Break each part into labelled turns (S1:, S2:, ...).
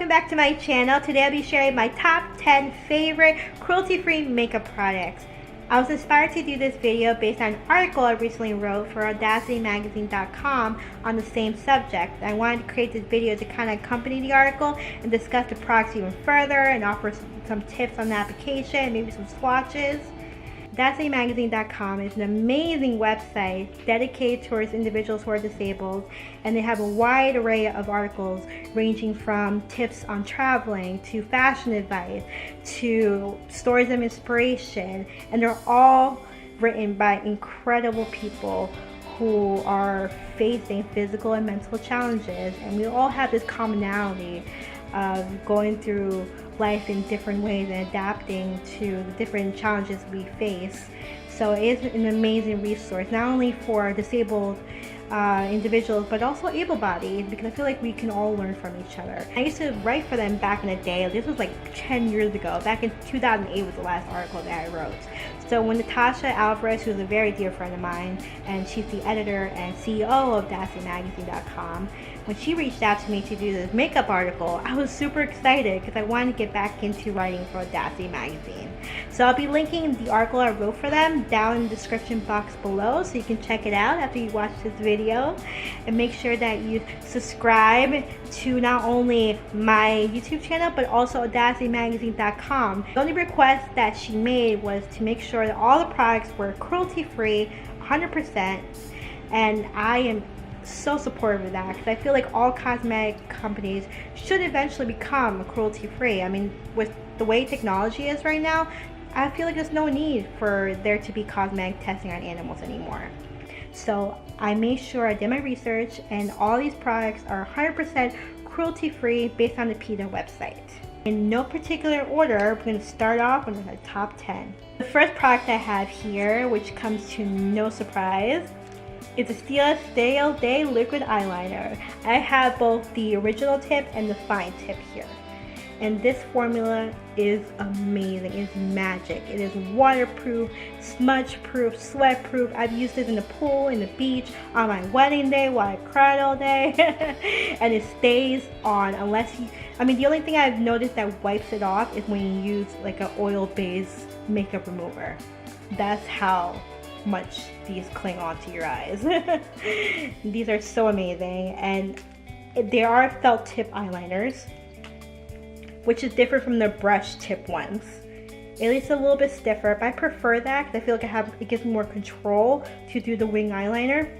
S1: welcome back to my channel. Today I'll be sharing my top 10 favorite cruelty-free makeup products. I was inspired to do this video based on an article I recently wrote for audacitymagazine.com on the same subject. I wanted to create this video to kind of accompany the article and discuss the products even further and offer some tips on the application, maybe some swatches. Audacitymagazine.com is an amazing website dedicated towards individuals who are disabled, and they have a wide array of articles ranging from tips on traveling to fashion advice to stories of inspiration, and they're all written by incredible people who are facing physical and mental challenges, and we all have this commonality of going through life in different ways and adapting to the different challenges we face. So it is an amazing resource, not only for disabled individuals, but also able-bodied, because I feel like we can all learn from each other. I used to write for them back in the day. This was like 10 years ago. Back in 2008 was the last article that I wrote. So when Natasha Alvarez, who's a very dear friend of mine, and she's the editor and CEO of Audacitymagazine.com, when she reached out to me to do this makeup article, I was super excited because I wanted to get back into writing for Audacity Magazine. So I'll be linking the article I wrote for them down in the description box below, so you can check it out after you watch this video. And make sure that you subscribe to not only my YouTube channel, but also AudacityMagazine.com. The only request that she made was to make sure that all the products were cruelty-free, 100%, and I am so supportive of that, because I feel like all cosmetic companies should eventually become cruelty-free. I mean, with the way technology is right now, I feel like there's no need for there to be cosmetic testing on animals anymore. So I made sure I did my research, and all these products are 100% cruelty-free based on the PETA website. In no particular order, we're going to start off with my top 10. The first product I have here, which comes to no surprise, is a Stila Day liquid eyeliner. I have both the original tip and the fine tip here. And this formula is amazing. It's magic. It is waterproof, smudge-proof, sweat-proof. I've used it in the pool, in the beach, on my wedding day while I cried all day. And it stays on unless you... I mean, the only thing I've noticed that wipes it off is when you use like an oil-based makeup remover. That's how much these cling onto your eyes. These are so amazing, and they are felt tip eyeliners, which is different from the brush tip ones. At least a little bit stiffer, but I prefer that because I feel like it gives me more control to do the wing eyeliner.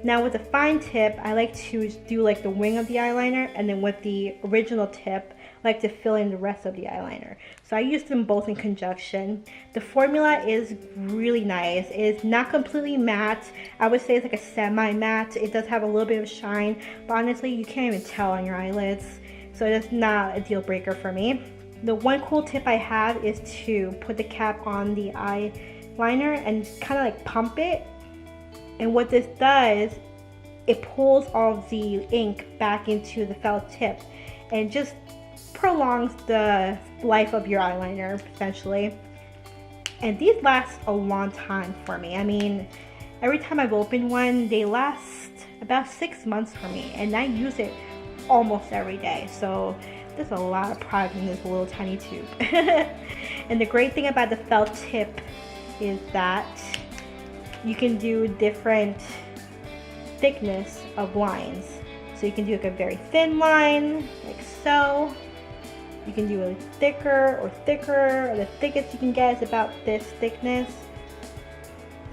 S1: Now with the fine tip, I like to do like the wing of the eyeliner, and then with the original tip, I like to fill in the rest of the eyeliner. So I use them both in conjunction. The formula is really nice. It's not completely matte. I would say it's like a semi-matte. It does have a little bit of shine, but honestly, you can't even tell on your eyelids. So it's not a deal breaker for me. The one cool tip I have is to put the cap on the eyeliner and kind of like pump it. And what this does, it pulls all of the ink back into the felt tip and just prolongs the life of your eyeliner, essentially. And these last a long time for me. I mean, every time I've opened one, they last about 6 months for me, and I use it almost every day. So there's a lot of product in this little tiny tube. And the great thing about the felt tip is that you can do different thickness of lines. So you can do like a very thin line, like so. You can do a thicker, or the thickest you can get is about this thickness.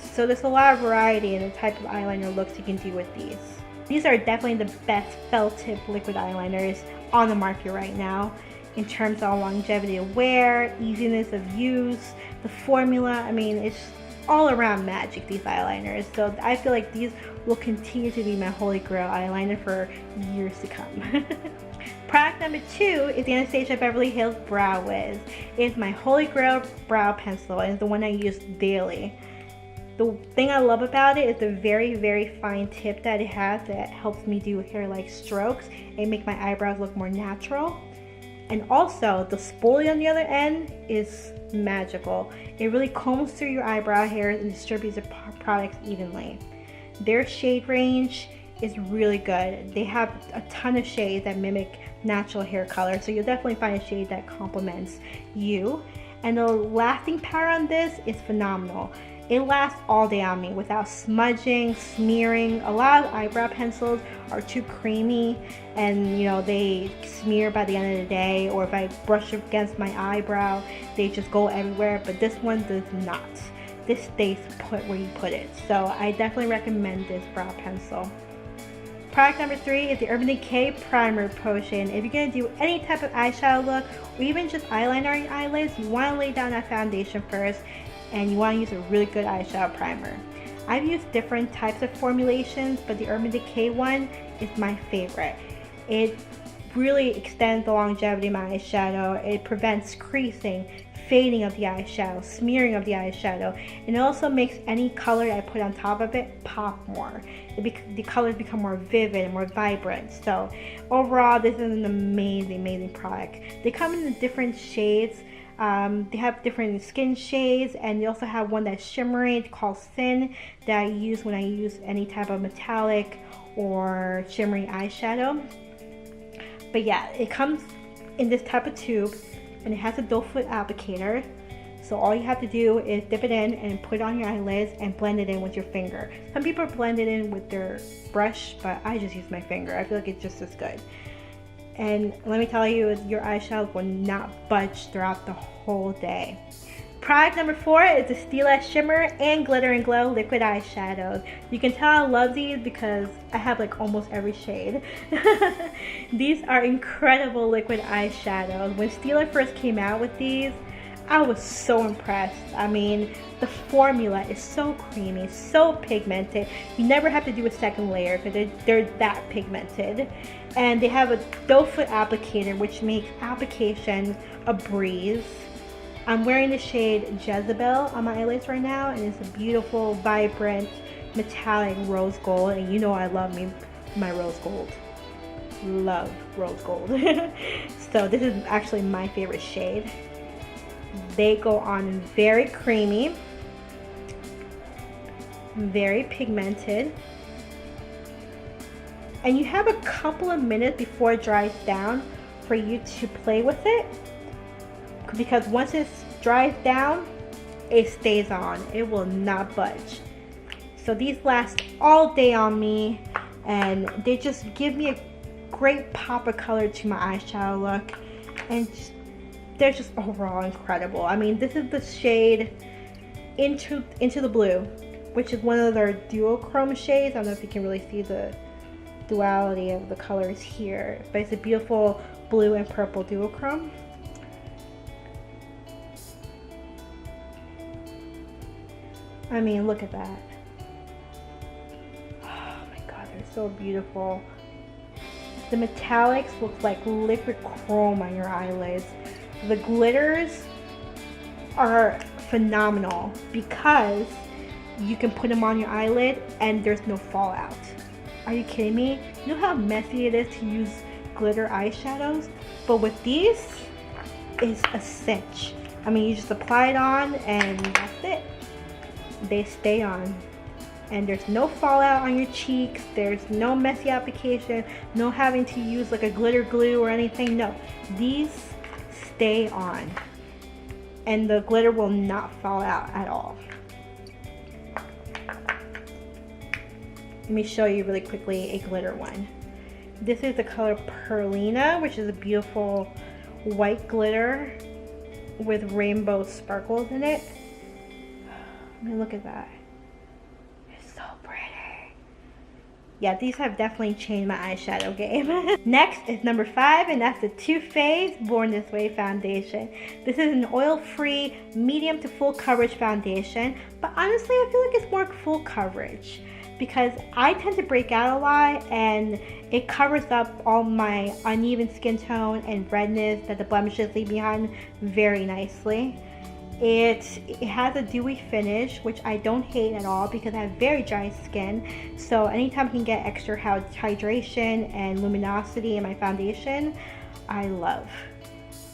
S1: So there's a lot of variety in the type of eyeliner looks you can do with these. These are definitely the best felt tip liquid eyeliners on the market right now in terms of longevity of wear, easiness of use, the formula. I mean, it's all around magic, these eyeliners. So I feel like these will continue to be my holy grail eyeliner for years to come. Product number 2 is the Anastasia Beverly Hills Brow Wiz. It's my holy grail brow pencil, and it's the one I use daily. The thing I love about it is the very, very fine tip that it has that helps me do hair-like strokes and make my eyebrows look more natural. And also, the spoolie on the other end is magical. It really combs through your eyebrow hairs and distributes the products evenly. Their shade range is really good. They have a ton of shades that mimic natural hair color, so you'll definitely find a shade that complements you. And the lasting power on this is phenomenal. It lasts all day on me without smudging, smearing. A lot of eyebrow pencils are too creamy and, you know, they smear by the end of the day, or if I brush against my eyebrow, they just go everywhere, but this one does not. This stays put where you put it. So I definitely recommend this brow pencil. Product number 3 is the Urban Decay Primer Potion. If you're going to do any type of eyeshadow look, or even just eyeliner on your eyelids, you want to lay down that foundation first, and you want to use a really good eyeshadow primer. I've used different types of formulations, but the Urban Decay one is my favorite. It really extends the longevity of my eyeshadow. It prevents creasing, fading of the eyeshadow, smearing of the eyeshadow, and it also makes any color I put on top of it pop more. The colors become more vivid and more vibrant. So overall, this is an amazing product. They come in different shades. They have different skin shades, and they also have one that's shimmery called Sin that I use when I use any type of metallic or shimmery eyeshadow. But yeah, it comes in this type of tube, and it has a doe foot applicator. So all you have to do is dip it in and put it on your eyelids and blend it in with your finger. Some people blend it in with their brush, but I just use my finger. I feel like it's just as good. And let me tell you, your eyeshadow will not budge throughout the whole day. Product number 4 is the Stila Shimmer and Glitter and Glow Liquid Eyeshadows. You can tell I love these because I have like almost every shade. These are incredible liquid eyeshadows. When Stila first came out with these, I was so impressed. I mean, the formula is so creamy, so pigmented. You never have to do a second layer because they're that pigmented. And they have a doe foot applicator, which makes application a breeze. I'm wearing the shade Jezebel on my eyelids right now, and it's a beautiful, vibrant, metallic rose gold. And you know I love me my rose gold. Love rose gold. So this is actually my favorite shade. They go on very creamy, very pigmented, and you have a couple of minutes before it dries down for you to play with it, because once it dries down, it stays on. It will not budge. So these last all day on me, and they just give me a great pop of color to my eyeshadow look, and they're just overall incredible. I mean, this is the shade Into the Blue, which is one of their duochrome shades. I don't know if you can really see the duality of the colors here, but it's a beautiful blue and purple duochrome. I mean, look at that. Oh my god, they're so beautiful. The metallics look like liquid chrome on your eyelids. The glitters are phenomenal because you can put them on your eyelid and there's no fallout. Are you kidding me? You know how messy it is to use glitter eyeshadows? But with these, it's a cinch. I mean, you just apply it on and that's it. They stay on. And there's no fallout on your cheeks. There's no messy application. No having to use like a glitter glue or anything. No, these stay on. And the glitter will not fall out at all. Let me show you really quickly a glitter one. This is the color Perlina, which is a beautiful white glitter with rainbow sparkles in it. I mean, look at that. It's so pretty. Yeah, these have definitely changed my eyeshadow game. Next is number 5, and that's the Too Faced Born This Way foundation. This is an oil-free, medium to full coverage foundation, but honestly, I feel like it's more full coverage because I tend to break out a lot, and it covers up all my uneven skin tone and redness that the blemishes leave behind very nicely. It has a dewy finish, which I don't hate at all because I have very dry skin. So anytime I can get extra hydration and luminosity in my foundation, I love.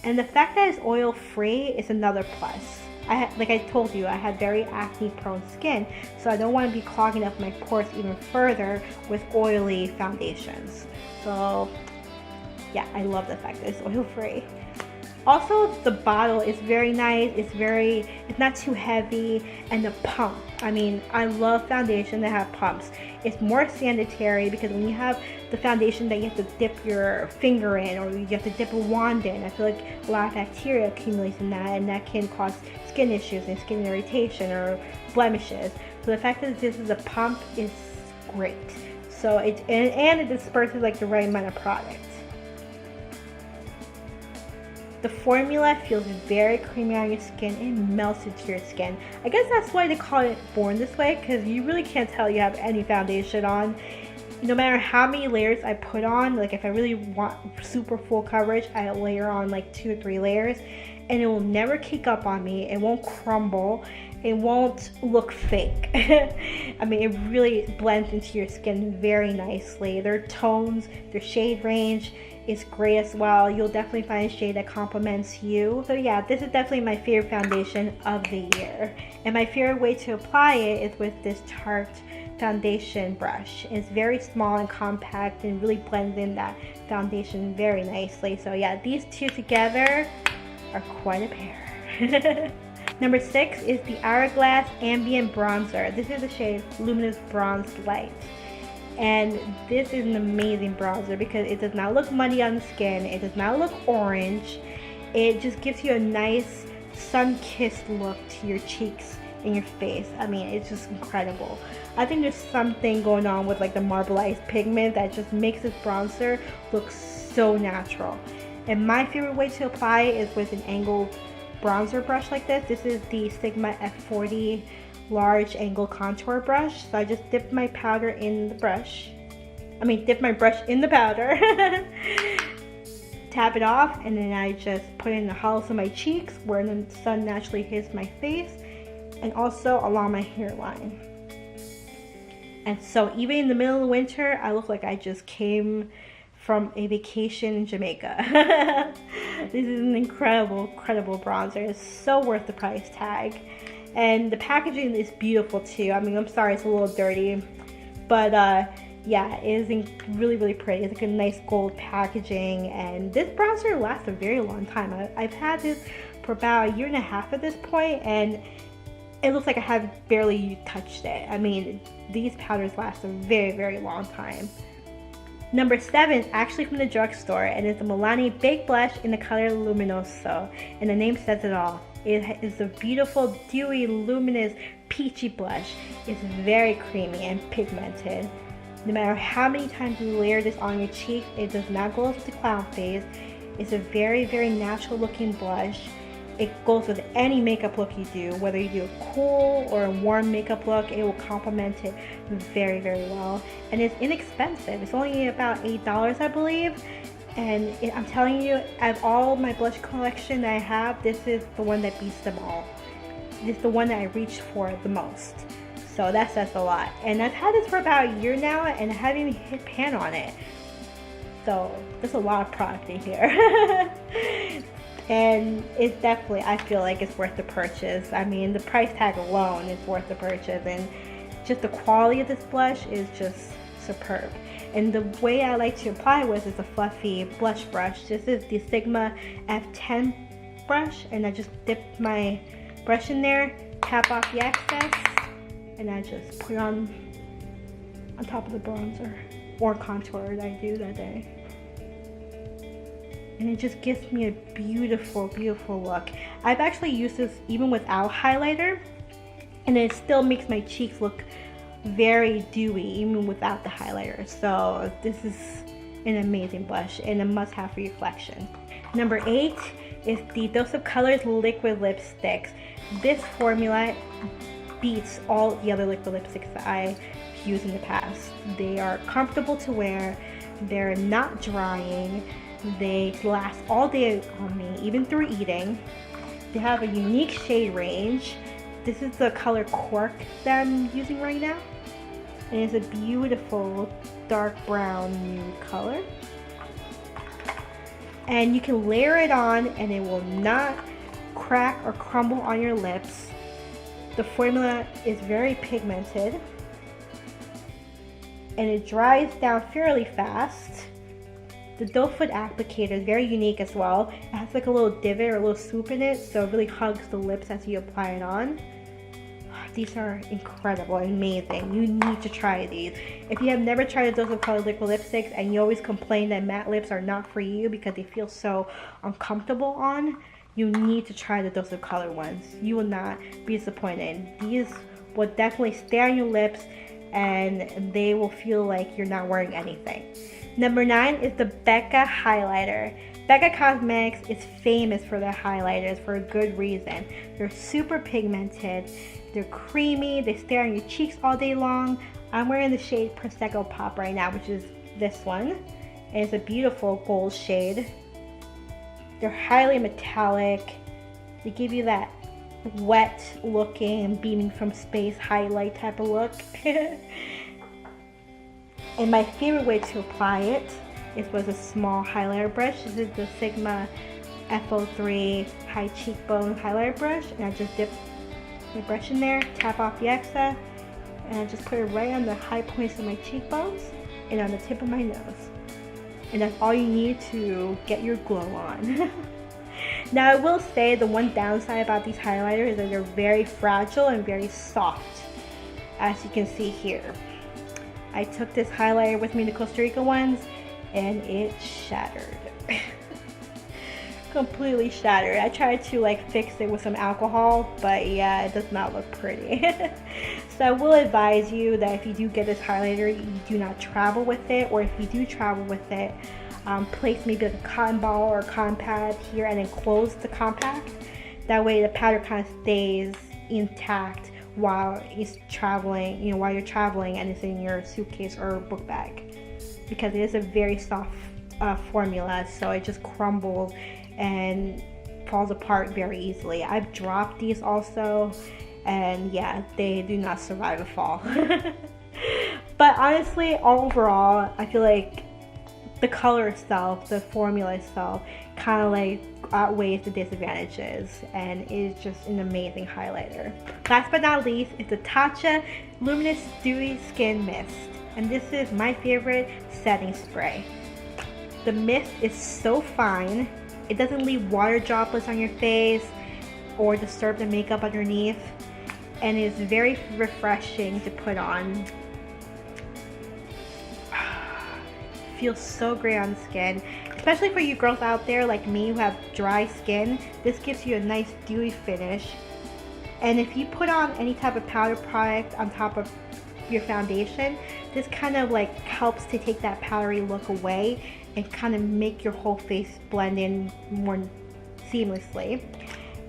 S1: And the fact that it's oil free is another plus. Like I told you, I have very acne prone skin, so I don't want to be clogging up my pores even further with oily foundations. So yeah, I love the fact that it's oil-free. Also, the bottle is very nice. It's not too heavy, and the pump. I mean, I love foundation that have pumps. It's more sanitary because when you have the foundation that you have to dip your finger in, or you have to dip a wand in, I feel like a lot of bacteria accumulates in that, and that can cause skin issues and skin irritation or blemishes. So the fact that this is a pump is great. So it disperses like the right amount of product. The formula feels very creamy on your skin and melts into your skin. I guess that's why they call it Born This Way, because you really can't tell you have any foundation on. No matter how many layers I put on, like if I really want super full coverage, I layer on like 2 or 3 layers, and it will never kick up on me. It won't crumble. It won't look fake. I mean, it really blends into your skin very nicely. Their tones, their shade range is great as well. You'll definitely find a shade that complements you. So yeah, this is definitely my favorite foundation of the year. And my favorite way to apply it is with this Tarte foundation brush. It's very small and compact and really blends in that foundation very nicely. So yeah, these two together are quite a pair. Number 6 is the Hourglass Ambient Bronzer. This is the shade Luminous Bronze Light. And this is an amazing bronzer because it does not look muddy on the skin. It does not look orange. It just gives you a nice sun-kissed look to your cheeks and your face. I mean, it's just incredible. I think there's something going on with like the marbleized pigment that just makes this bronzer look so natural. And my favorite way to apply it is with an angled bronzer brush like this. This is the Sigma F40 large angle contour brush. So I just dip my powder in the brush. Dip my brush in the powder. Tap it off, and then I just put it in the hollows of my cheeks where the sun naturally hits my face, and also along my hairline. And so even in the middle of the winter, I look like I just came from a vacation in Jamaica. This is an incredible bronzer. It's so worth the price tag. And the packaging is beautiful too. I'm sorry it's a little dirty, but yeah, it is really pretty. It's like a nice gold packaging, and this bronzer lasts a very long time. I've had this for about a year and a half at this point, and it looks like I have barely touched it. These powders last a very long time. Number 7 is actually from the drugstore, and it's the Milani Baked Blush in the color Luminoso, and the name says it all. It is a beautiful, dewy, luminous, peachy blush. It's very creamy and pigmented. No matter how many times you layer this on your cheek, it does not go with the clown face. It's a very natural looking blush. It goes with any makeup look you do, whether you do a cool or a warm makeup look. It will complement it very well. And it's inexpensive. It's only about $8, I believe. And I'm telling you, out of all my blush collection that I have, this is the one that beats them all. This is the one that I reach for the most. So that says a lot. And I've had this for about a year now, and I haven't even hit pan on it. So there's a lot of product in here. And it's definitely, I feel like it's worth the purchase. The price tag alone is worth the purchase, and just the quality of this blush is just superb. And the way I like to apply with is a fluffy blush brush. This is the Sigma F10 brush, and I just dip my brush in there, tap off the excess, and I just put it on top of the bronzer or contour that I do that day. And it just gives me a beautiful look. I've actually used this even without highlighter, and it still makes my cheeks look very dewy even without the highlighter. So this is an amazing blush and a must-have for your collection. Number 8 is the Dose of Colors liquid lipsticks. This formula beats all the other liquid lipsticks that I've used in the past. They are comfortable to wear, they're not drying, they last all day on me, even through eating. They have a unique shade range. This is the color Cork that I'm using right now. And it's a beautiful dark brown nude color. And you can layer it on and it will not crack or crumble on your lips. The formula is very pigmented. And it dries down fairly fast. The doe foot applicator is very unique as well. It has like a little divot or a little swoop in it, so it really hugs the lips as you apply it on. These are incredible, amazing. You need to try these. If you have never tried a Dose of Color liquid lipsticks and you always complain that matte lips are not for you because they feel so uncomfortable on, you need to try the Dose of Color ones. You will not be disappointed. These will definitely stay on your lips and they will feel like you're not wearing anything. Number 9 is the Becca highlighter. Becca Cosmetics is famous for their highlighters for a good reason. They're super pigmented, they're creamy, they stay on your cheeks all day long. I'm wearing the shade Prosecco Pop right now, which is this one. And it's a beautiful gold shade. They're highly metallic. They give you that wet looking, beaming from space highlight type of look. And my favorite way to apply it is with a small highlighter brush. This is the Sigma F03 High Cheekbone Highlighter Brush. And I just dip my brush in there, tap off the excess, and I just put it right on the high points of my cheekbones and on the tip of my nose. And that's all you need to get your glow on. Now I will say the one downside about these highlighters is that they're very fragile and very soft, as you can see here. I took this highlighter with me to Costa Rica once and it shattered. Completely shattered. I tried to like fix it with some alcohol, but yeah, it does not look pretty. So I will advise you that if you do get this highlighter, you do not travel with it, or if you do travel with it, place maybe like a cotton ball or a cotton pad here and then close the compact. That way the powder kind of stays intact while it's traveling, while you're traveling and it's in your suitcase or book bag, because it is a very soft formula, so it just crumbles and falls apart very easily. I've dropped these also, and yeah, they do not survive a fall. But honestly, overall, I feel like the color itself, the formula itself, kind of like outweighs the disadvantages, and it is just an amazing highlighter. Last but not least is the Tatcha Luminous Dewy Skin Mist, and this is my favorite setting spray. The mist is so fine, it doesn't leave water droplets on your face or disturb the makeup underneath, and it's very refreshing to put on. Feels so great on the skin, especially for you girls out there like me who have dry skin. This gives you a nice dewy finish, and if you put on any type of powder product on top of your foundation, this kind of like helps to take that powdery look away and kind of make your whole face blend in more seamlessly.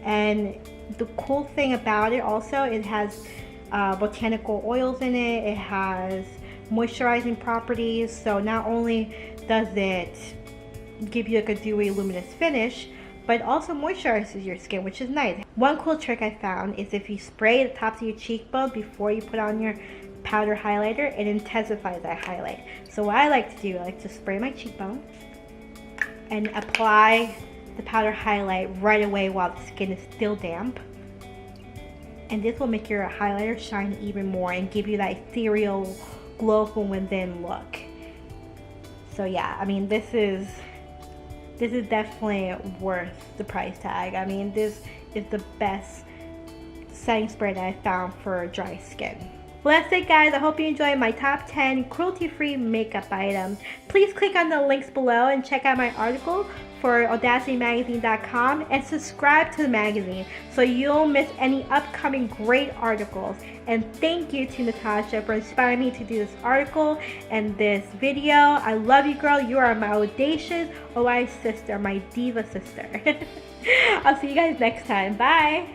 S1: And the cool thing about it also, it has botanical oils in it, it has moisturizing properties, so not only does it give you like a dewy luminous finish, but it also moisturizes your skin, which is nice. One cool trick I found is if you spray the tops of your cheekbone before you put on your powder highlighter, it intensifies that highlight. So what I like to do, I like to spray my cheekbone and apply the powder highlight right away while the skin is still damp, and this will make your highlighter shine even more and give you that ethereal glow from within look. So yeah, I mean, this is definitely worth the price tag. I mean, this is the best setting spray that I found for dry skin. Well, that's it guys. I hope you enjoyed my top 10 cruelty-free makeup items. Please click on the links below and check out my article for AudacityMagazine.com and subscribe to the magazine so you don't miss any upcoming great articles. And thank you to Natasha for inspiring me to do this article and this video. I love you, girl. You are my audacious OI sister, my diva sister. I'll see you guys next time. Bye.